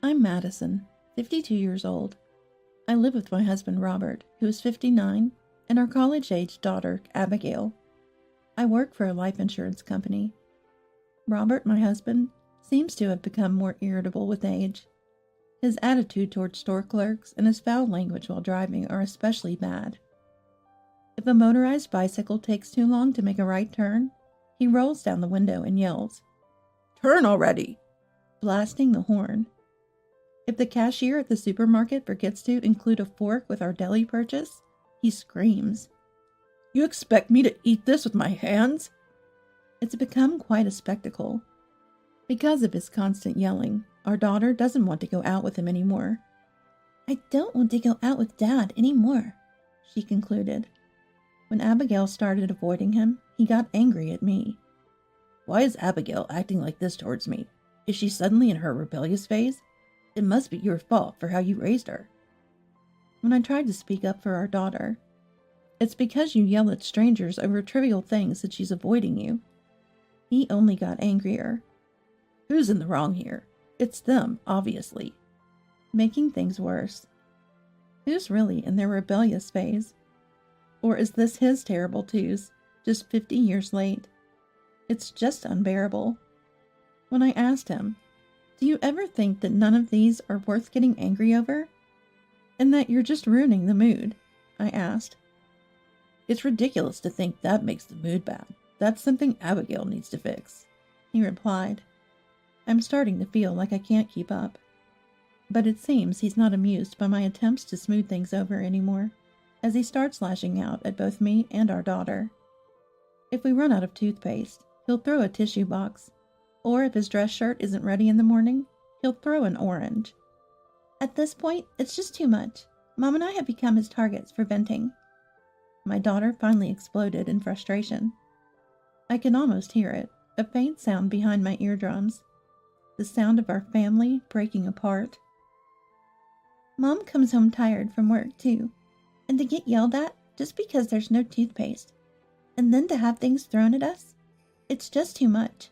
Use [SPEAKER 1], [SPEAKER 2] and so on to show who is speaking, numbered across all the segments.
[SPEAKER 1] I'm Madison, 52 years old. I live with my husband Robert, who is 59, and our college-age daughter, Abigail. I work for a life insurance company. Robert, my husband, seems to have become more irritable with age. His attitude towards store clerks and his foul language while driving are especially bad. If a motorized bicycle takes too long to make a right turn, he rolls down the window and yells, "Turn already!" blasting the horn. If the cashier at the supermarket forgets to include a fork with our deli purchase, he screams, "You expect me to eat this with my hands?" It's become quite a spectacle. Because of his constant yelling, our daughter doesn't want to go out with him anymore. "I don't want to go out with Dad anymore," she concluded. When Abigail started avoiding him, he got angry at me. "Why is Abigail acting like this towards me? Is she suddenly in her rebellious phase? It must be your fault for how you raised her." When I tried to speak up for our daughter, "It's because you yell at strangers over trivial things that she's avoiding you," he only got angrier. "Who's in the wrong here? It's them, obviously." Making things worse. Who's really in their rebellious phase? Or is this his terrible twos, just 50 years late? It's just unbearable. When I asked him, "Do you ever think that none of these are worth getting angry over? And that you're just ruining the mood?" I asked. "It's ridiculous to think that makes the mood bad. That's something Abigail needs to fix," he replied. I'm starting to feel like I can't keep up. But it seems he's not amused by my attempts to smooth things over anymore, as he starts lashing out at both me and our daughter. If we run out of toothpaste, he'll throw a tissue box, or if his dress shirt isn't ready in the morning, he'll throw an orange. At this point, it's just too much. Mom and I have become his targets for venting. My daughter finally exploded in frustration. I can almost hear it, a faint sound behind my eardrums. The sound of our family breaking apart. Mom comes home tired from work, too. And to get yelled at just because there's no toothpaste, and then to have things thrown at us, it's just too much.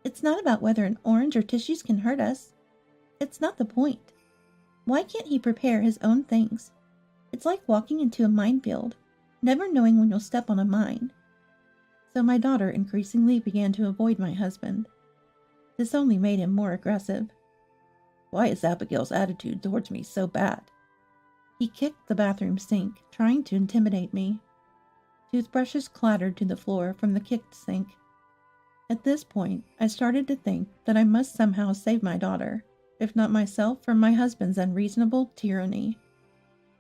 [SPEAKER 1] It's not about whether an orange or tissues can hurt us. It's not the point. Why can't he prepare his own things? It's like walking into a minefield, never knowing when you'll step on a mine. So my daughter increasingly began to avoid my husband. This only made him more aggressive. "Why is Abigail's attitude towards me so bad?" He kicked the bathroom sink, trying to intimidate me. Toothbrushes clattered to the floor from the kicked sink. At this point, I started to think that I must somehow save my daughter, if not myself, from my husband's unreasonable tyranny.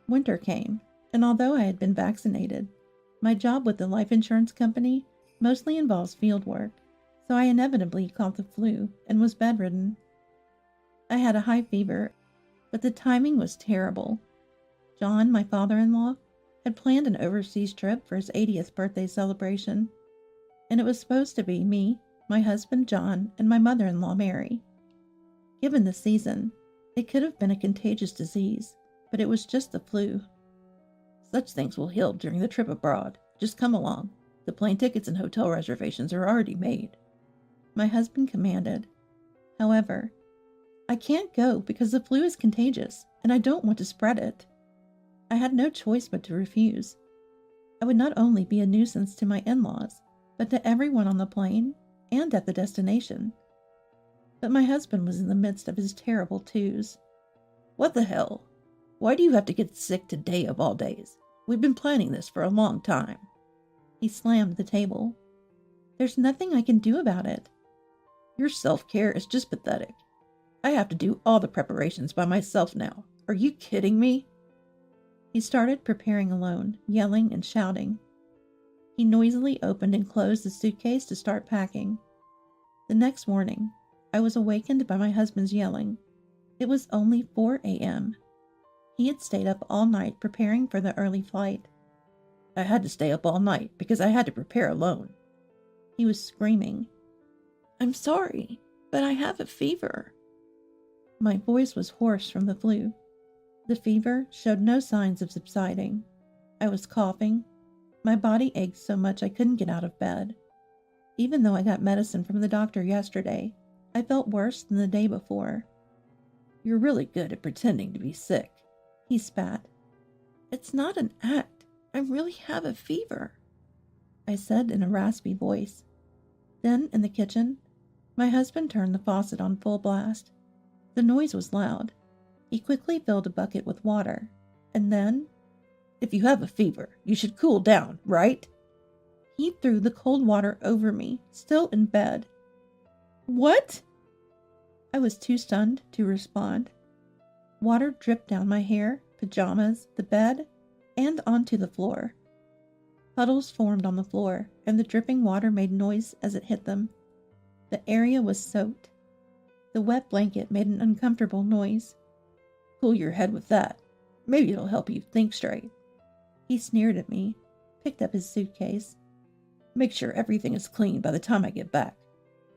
[SPEAKER 1] Winter came, and although I had been vaccinated, my job with the life insurance company mostly involves field work, so I inevitably caught the flu and was bedridden. I had a high fever, but the timing was terrible. John, my father-in-law, had planned an overseas trip for his 80th birthday celebration, and it was supposed to be me, my husband John, and my mother-in-law Mary. Given the season, it could have been a contagious disease, but it was just the flu. "Such things will heal during the trip abroad. Just come along. The plane tickets and hotel reservations are already made," my husband commanded. However, I can't go because the flu is contagious, and I don't want to spread it. I had no choice but to refuse. I would not only be a nuisance to my in-laws, but to everyone on the plane and at the destination. But my husband was in the midst of his terrible twos. "What the hell? Why do you have to get sick today of all days? We've been planning this for a long time." He slammed the table. "There's nothing I can do about it." "Your self-care is just pathetic. I have to do all the preparations by myself now. Are you kidding me?" He started preparing alone, yelling and shouting. He noisily opened and closed the suitcase to start packing. The next morning, I was awakened by my husband's yelling. It was only 4 a.m. He had stayed up all night preparing for the early flight. "I had to stay up all night because I had to prepare alone." He was screaming. "I'm sorry, but I have a fever." My voice was hoarse from the flu. The fever showed no signs of subsiding. I was coughing. My body ached so much I couldn't get out of bed. Even though I got medicine from the doctor yesterday, I felt worse than the day before. You're really good at pretending to be sick, he spat. It's not an act. I really have a fever, I said in a raspy voice. Then, in the kitchen, my husband turned the faucet on full blast. The noise was loud. He quickly filled a bucket with water, and then, if you have a fever, you should cool down, right? He threw the cold water over me, still in bed. What? I was too stunned to respond. Water dripped down my hair, pajamas, the bed, and onto the floor. Puddles formed on the floor, and the dripping water made noise as it hit them. The area was soaked. The wet blanket made an uncomfortable noise. Cool your head with that. Maybe it'll help you think straight. He sneered at me, picked up his suitcase. Make sure everything is clean by the time I get back.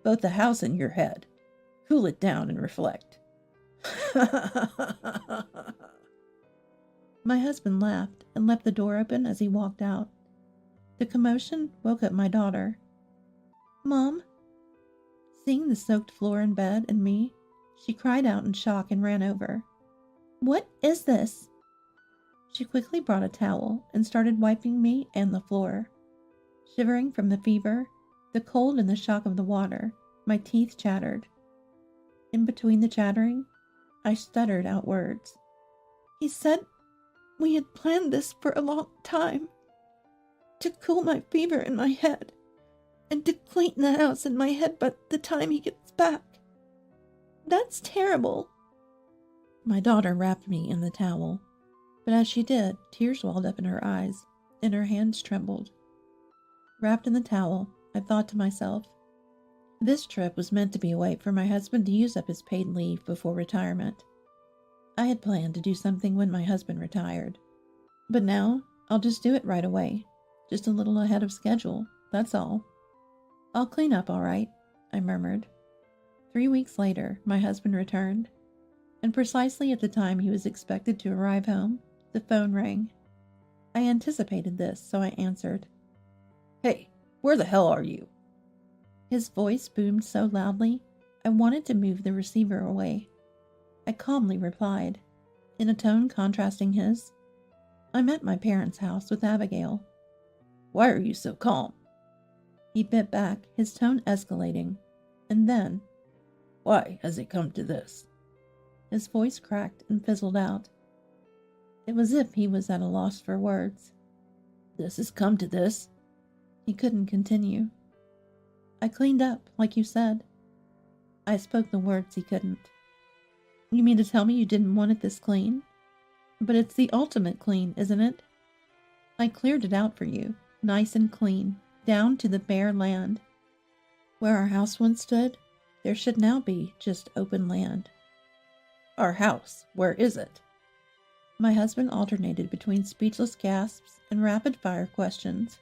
[SPEAKER 1] Both the house and your head. Cool it down and reflect. My husband laughed and left the door open as he walked out. The commotion woke up my daughter. Mom? Seeing the soaked floor in bed and me, she cried out in shock and ran over. What is this? She quickly brought a towel and started wiping me and the floor. Shivering from the fever, the cold and the shock of the water, my teeth chattered. In between the chattering, I stuttered out words. He said we had planned this for a long time. To cool my fever in my head, and to clean the house in my head by the time he gets back. That's terrible. My daughter wrapped me in the towel, but as she did, tears welled up in her eyes, and her hands trembled. Wrapped in the towel, I thought to myself, this trip was meant to be a way for my husband to use up his paid leave before retirement. I had planned to do something when my husband retired, but now I'll just do it right away, just a little ahead of schedule, that's all. I'll clean up all right, I murmured. 3 weeks later, my husband returned, and precisely at the time he was expected to arrive home, the phone rang. I anticipated this, so I answered. Hey, where the hell are you? His voice boomed so loudly, I wanted to move the receiver away. I calmly replied, in a tone contrasting his. I'm at my parents' house with Abigail. Why are you so calm? He bit back, his tone escalating, and then, why has it come to this? His voice cracked and fizzled out. It was as if he was at a loss for words. This has come to this? He couldn't continue. I cleaned up, like you said. I spoke the words he couldn't. You mean to tell me you didn't want it this clean? But it's the ultimate clean, isn't it? I cleared it out for you, nice and clean, down to the bare land. Where our house once stood, there should now be just open land. Our house, where is it? My husband alternated between speechless gasps and rapid-fire questions.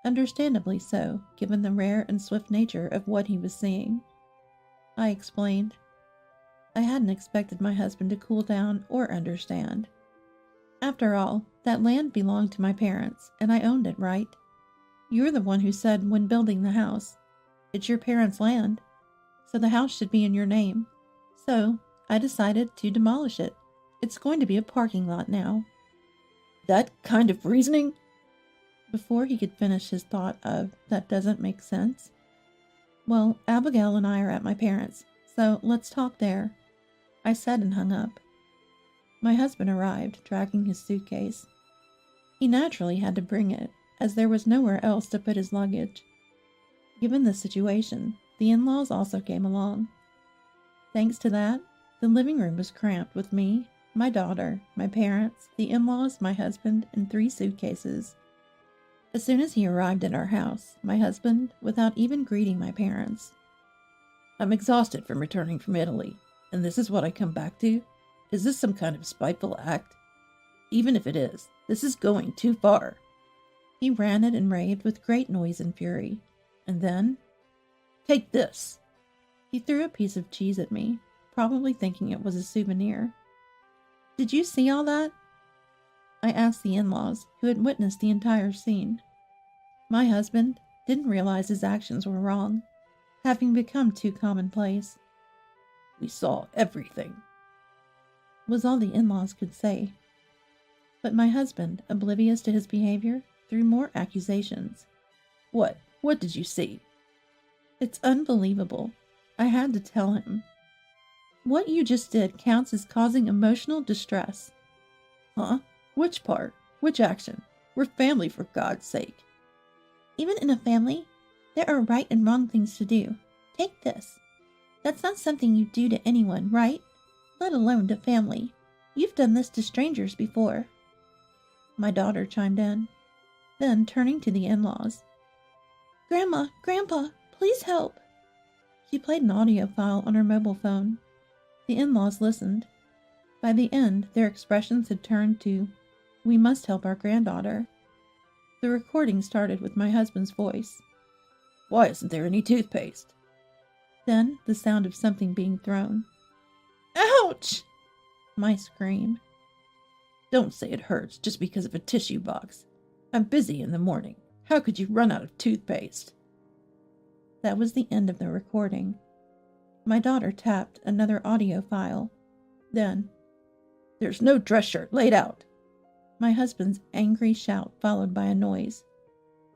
[SPEAKER 1] Understandably so, given the rare and swift nature of what he was seeing. I explained. I hadn't expected my husband to cool down or understand. After all, that land belonged to my parents, and I owned it, right? You're the one who said when building the house, it's your parents' land, so the house should be in your name. So, I decided to demolish it. It's going to be a parking lot now. That kind of reasoning? Before he could finish his thought of, that doesn't make sense. Well, Abigail and I are at my parents', so let's talk there, I said and hung up. My husband arrived, dragging his suitcase. He naturally had to bring it, as there was nowhere else to put his luggage. Given the situation, the in-laws also came along. Thanks to that, the living room was cramped with me, my daughter, my parents, the in-laws, my husband, and 3 suitcases. As soon as he arrived at our house, my husband, without even greeting my parents, I'm exhausted from returning from Italy, and this is what I come back to? Is this some kind of spiteful act? Even if it is, this is going too far. He ranted and raved with great noise and fury, and then, take this. He threw a piece of cheese at me, probably thinking it was a souvenir. Did you see all that? I asked the in-laws, who had witnessed the entire scene. My husband didn't realize his actions were wrong, having become too commonplace. We saw everything, was all the in-laws could say. But my husband, oblivious to his behavior, threw more accusations.
[SPEAKER 2] What? What did you see?
[SPEAKER 1] It's unbelievable. I had to tell him. What you just did counts as causing emotional distress.
[SPEAKER 2] Huh? Which part? Which action? We're family, for God's sake.
[SPEAKER 1] Even in a family, there are right and wrong things to do. Take this. That's not something you do to anyone, right? Let alone to family. You've done this to strangers before. My daughter chimed in. Then, turning to the in-laws. Grandma, Grandpa, please help. She played an audio file on her mobile phone. The in-laws listened. By the end, their expressions had turned to, "We must help our granddaughter." The recording started with my husband's voice.
[SPEAKER 2] Why isn't there any toothpaste?
[SPEAKER 1] Then the sound of something being thrown. Ouch! My scream.
[SPEAKER 2] Don't say it hurts just because of a tissue box. I'm busy in the morning. How could you run out of toothpaste?
[SPEAKER 1] That was the end of the recording. My daughter tapped another audio file. Then,
[SPEAKER 2] "There's no dress shirt laid out."
[SPEAKER 1] My husband's angry shout followed by a noise.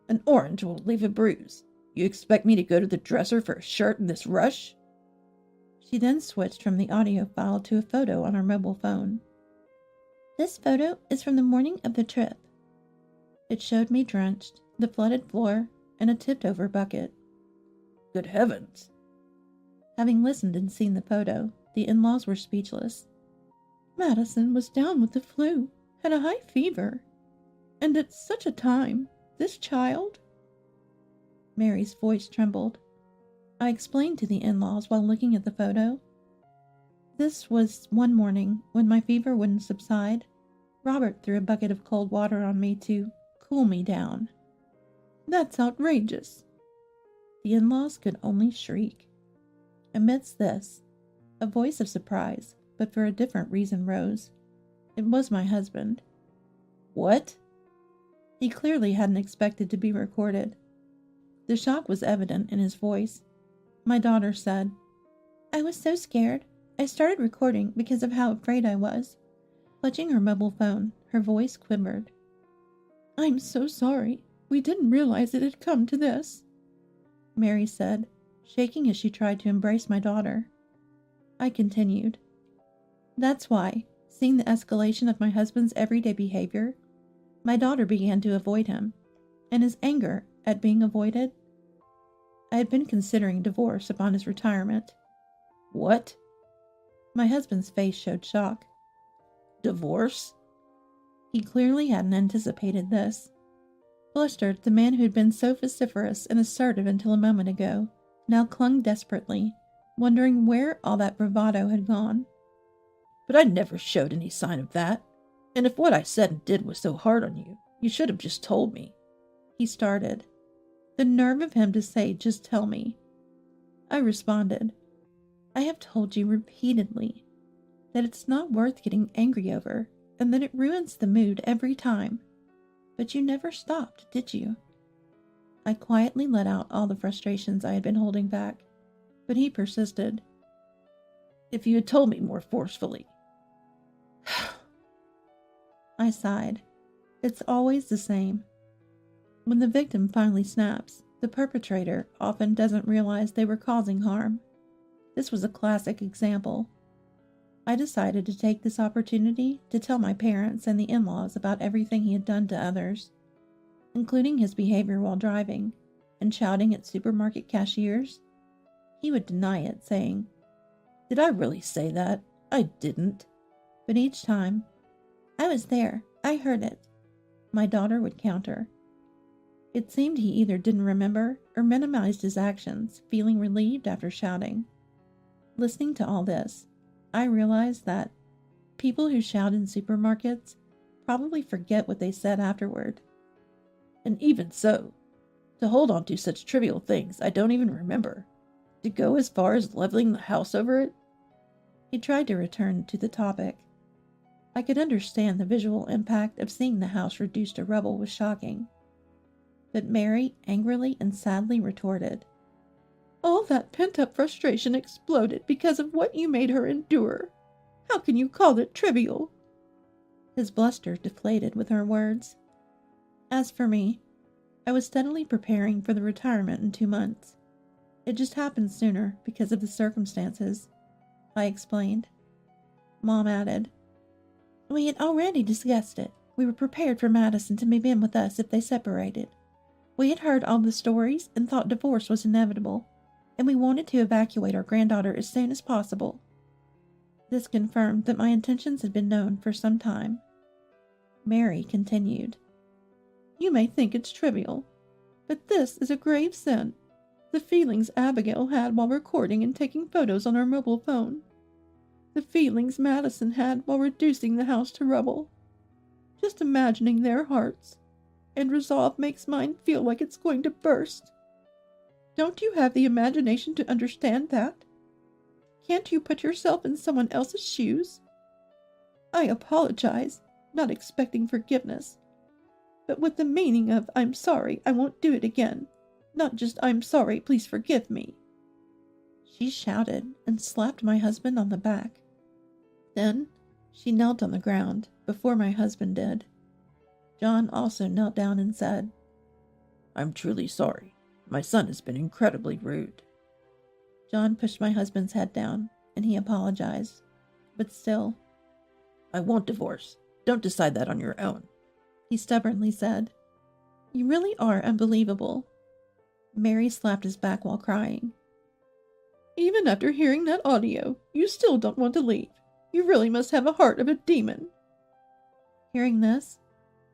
[SPEAKER 2] "An orange will leave a bruise. You expect me to go to the dresser for a shirt in this rush?"
[SPEAKER 1] She then switched from the audio file to a photo on her mobile phone. This photo is from the morning of the trip. It showed me drenched, the flooded floor, and a tipped-over bucket.
[SPEAKER 2] Good heavens!
[SPEAKER 1] Having listened and seen the photo, the in-laws were speechless. Madison was down with the flu, had a high fever. And at such a time, this child? Mary's voice trembled. I explained to the in-laws while looking at the photo. This was one morning when my fever wouldn't subside. Robert threw a bucket of cold water on me to cool me down. That's outrageous. The in-laws could only shriek. Amidst this, a voice of surprise, but for a different reason, rose. It was my husband.
[SPEAKER 2] What?
[SPEAKER 1] He clearly hadn't expected to be recorded. The shock was evident in his voice. My daughter said, I was so scared. I started recording because of how afraid I was. Clutching her mobile phone, her voice quivered. I'm so sorry. We didn't realize it had come to this, Mary said, shaking as she tried to embrace my daughter. I continued. That's why, seeing the escalation of my husband's everyday behavior, my daughter began to avoid him, and his anger at being avoided. I had been considering divorce upon his retirement.
[SPEAKER 2] What?
[SPEAKER 1] My husband's face showed shock.
[SPEAKER 2] Divorce?
[SPEAKER 1] He clearly hadn't anticipated this. Flustered, the man who had been so vociferous and assertive until a moment ago now clung desperately, wondering where all that bravado had gone.
[SPEAKER 2] But I never showed any sign of that. And if what I said and did was so hard on you, you should have just told me.
[SPEAKER 1] He started. The nerve of him to say, just tell me. I responded, I have told you repeatedly that it's not worth getting angry over and that it ruins the mood every time. But you never stopped, did you? I quietly let out all the frustrations I had been holding back, but he persisted.
[SPEAKER 2] If you had told me more forcefully.
[SPEAKER 1] I sighed. It's always the same. When the victim finally snaps, the perpetrator often doesn't realize they were causing harm. This was a classic example. I decided to take this opportunity to tell my parents and the in-laws about everything he had done to others, including his behavior while driving and shouting at supermarket cashiers. He would deny it, saying, Did I really say that? I didn't. But each time, I was there, I heard it, my daughter would counter. It seemed he either didn't remember or minimized his actions, feeling relieved after shouting. Listening to all this, I realized that people who shout in supermarkets probably forget what they said afterward.
[SPEAKER 2] And even so, to hold on to such trivial things I don't even remember, to go as far as leveling the house over it?
[SPEAKER 1] He tried to return to the topic. I could understand the visual impact of seeing the house reduced to rubble was shocking. But Mary angrily and sadly retorted, All that pent-up frustration exploded because of what you made her endure.
[SPEAKER 2] How can you call it trivial?"
[SPEAKER 1] His bluster deflated with her words. As for me, I was steadily preparing for the retirement in 2 months. It just happened sooner because of the circumstances, I explained. Mom added, "We had already discussed it. We were prepared for Madison to move in with us if they separated. We had heard all the stories and thought divorce was inevitable, and we wanted to evacuate our granddaughter as soon as possible." This confirmed that my intentions had been known for some time. Mary continued, "You may think it's trivial, but this is a grave sin. The feelings Abigail had while recording and taking photos on her mobile phone. The feelings Madison had while reducing the house to rubble. Just imagining their hearts, and resolve makes mine feel like it's going to burst. Don't you have the imagination to understand that? Can't you put yourself in someone else's shoes? I apologize, not expecting forgiveness, but with the meaning of 'I'm sorry, I won't do it again,' not just 'I'm sorry, please forgive me.'" She shouted and slapped my husband on the back. Then she knelt on the ground before my husband did. John also knelt down and said,
[SPEAKER 2] "I'm truly sorry. My son has been incredibly rude."
[SPEAKER 1] John pushed my husband's head down, and he apologized. But still,
[SPEAKER 2] "I won't divorce. Don't decide that on your own,"
[SPEAKER 1] he stubbornly said. "You really are unbelievable." Mary slapped his back while crying.
[SPEAKER 2] "Even after hearing that audio, you still don't want to leave. You really must have a heart of a demon."
[SPEAKER 1] Hearing this,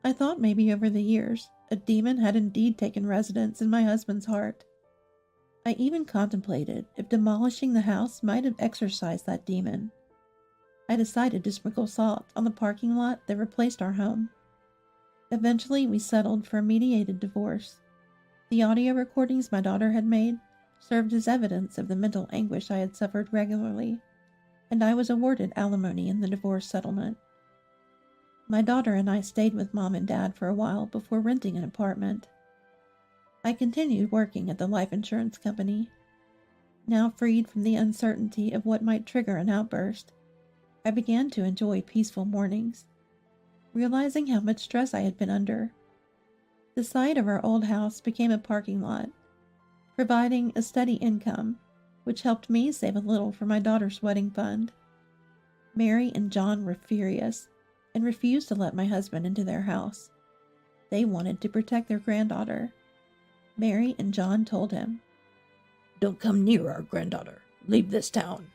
[SPEAKER 1] I thought maybe over the years a demon had indeed taken residence in my husband's heart. I even contemplated if demolishing the house might have exorcised that demon. I decided to sprinkle salt on the parking lot that replaced our home. Eventually, we settled for a mediated divorce. The audio recordings my daughter had made served as evidence of the mental anguish I had suffered regularly, and I was awarded alimony in the divorce settlement. My daughter and I stayed with Mom and Dad for a while before renting an apartment. I continued working at the life insurance company. Now freed from the uncertainty of what might trigger an outburst, I began to enjoy peaceful mornings, realizing how much stress I had been under. The site of our old house became a parking lot, providing a steady income, which helped me save a little for my daughter's wedding fund. Mary and John were furious and refused to let my husband into their house. They wanted to protect their granddaughter. Mary and John told him,
[SPEAKER 2] "Don't come near our granddaughter. Leave this town."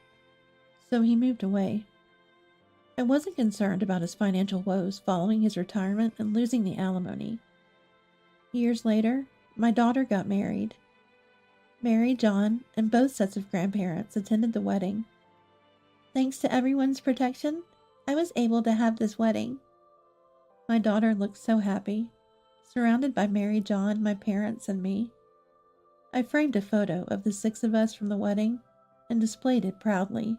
[SPEAKER 1] So he moved away. I wasn't concerned about his financial woes following his retirement and losing the alimony. Years later, my daughter got married. Mary, John, and both sets of grandparents attended the wedding. Thanks to everyone's protection, I was able to have this wedding. My daughter looked so happy, surrounded by Mary, John, my parents, and me. I framed a photo of the 6 of us from the wedding and displayed it proudly.